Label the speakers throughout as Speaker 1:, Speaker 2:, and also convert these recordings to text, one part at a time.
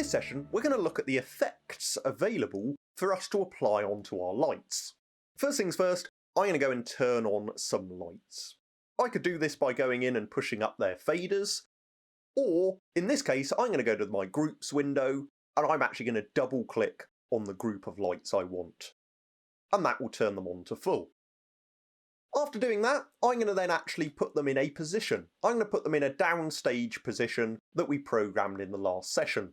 Speaker 1: this session, we're going to look at the effects available for us to apply onto our lights. First things first, I'm going to go and turn on some lights. I could do this by going in and pushing up their faders, or in this case, I'm going to go to my groups window and I'm actually going to double click on the group of lights I want. And that will turn them on to full. After doing that, I'm going to then actually put them in a position. I'm going to put them in a downstage position that we programmed in the last session.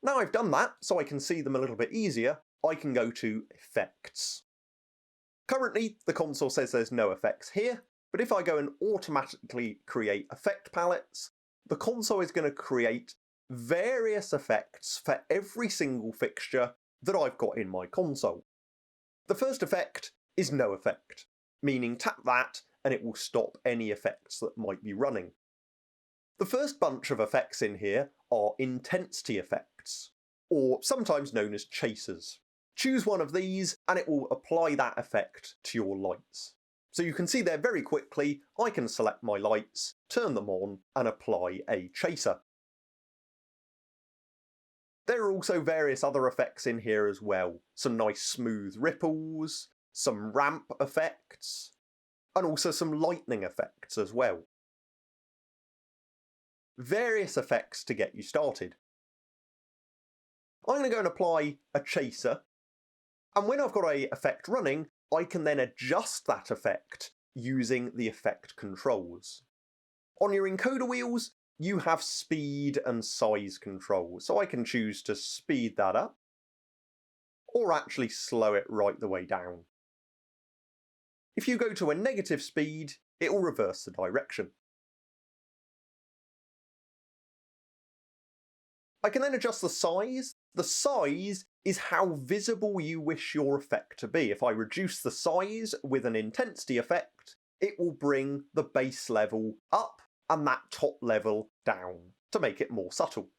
Speaker 1: Now I've done that, so I can see them a little bit easier, I can go to Effects. Currently, the console says there's no effects here, but if I go and automatically create effect palettes, the console is going to create various effects for every single fixture that I've got in my console. The first effect is no effect, meaning tap that and it will stop any effects that might be running. The first bunch of effects in here are intensity effects, or sometimes known as chasers. Choose one of these and it will apply that effect to your lights. So you can see there very quickly, I can select my lights, turn them on and apply a chaser. There are also various other effects in here as well. Some nice smooth ripples, some ramp effects, and also some lightning effects as well. Various effects to get you started. I'm going to go and apply a chaser, and when I've got an effect running, I can then adjust that effect using the effect controls. On your encoder wheels, you have speed and size controls, so I can choose to speed that up, or actually slow it right the way down. If you go to a negative speed, it will reverse the direction. I can then adjust the size. The size is how visible you wish your effect to be. If I reduce the size with an intensity effect, it will bring the base level up and that top level down to make it more subtle.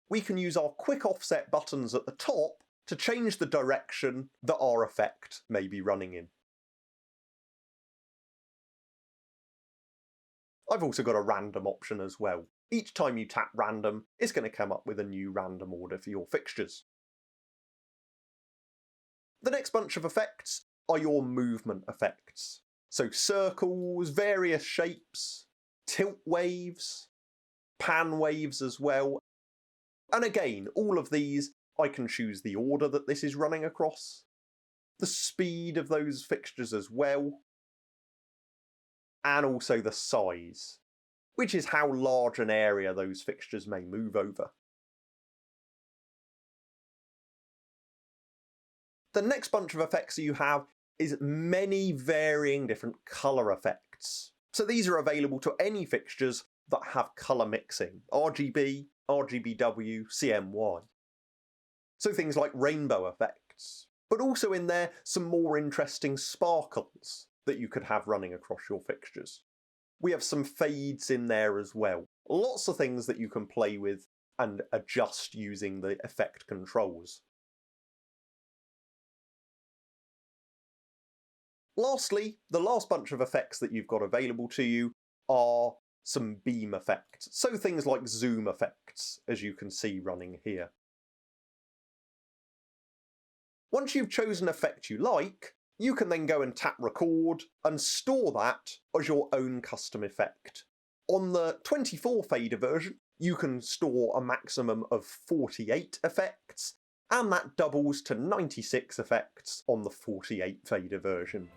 Speaker 1: We can use our quick offset buttons at the top to change the direction that our effect may be running in. I've also got a random option as well. Each time you tap random, it's going to come up with a new random order for your fixtures. The next bunch of effects are your movement effects. So circles, various shapes, tilt waves, pan waves as well. And again, all of these, I can choose the order that this is running across, the speed of those fixtures as well, and also the size, which is how large an area those fixtures may move over. The next bunch of effects that you have is many varying different colour effects. So these are available to any fixtures that have colour mixing, RGB, RGBW, CMY. So things like rainbow effects, but also in there some more interesting sparkles that you could have running across your fixtures. We have some fades in there as well. Lots of things that you can play with and adjust using the effect controls. Lastly, the last bunch of effects that you've got available to you are some beam effects. So things like zoom effects, as you can see running here. Once you've chosen an effect you like, you can then go and tap record and store that as your own custom effect. On the 24 fader version, you can store a maximum of 48 effects, and that doubles to 96 effects on the 48 fader version.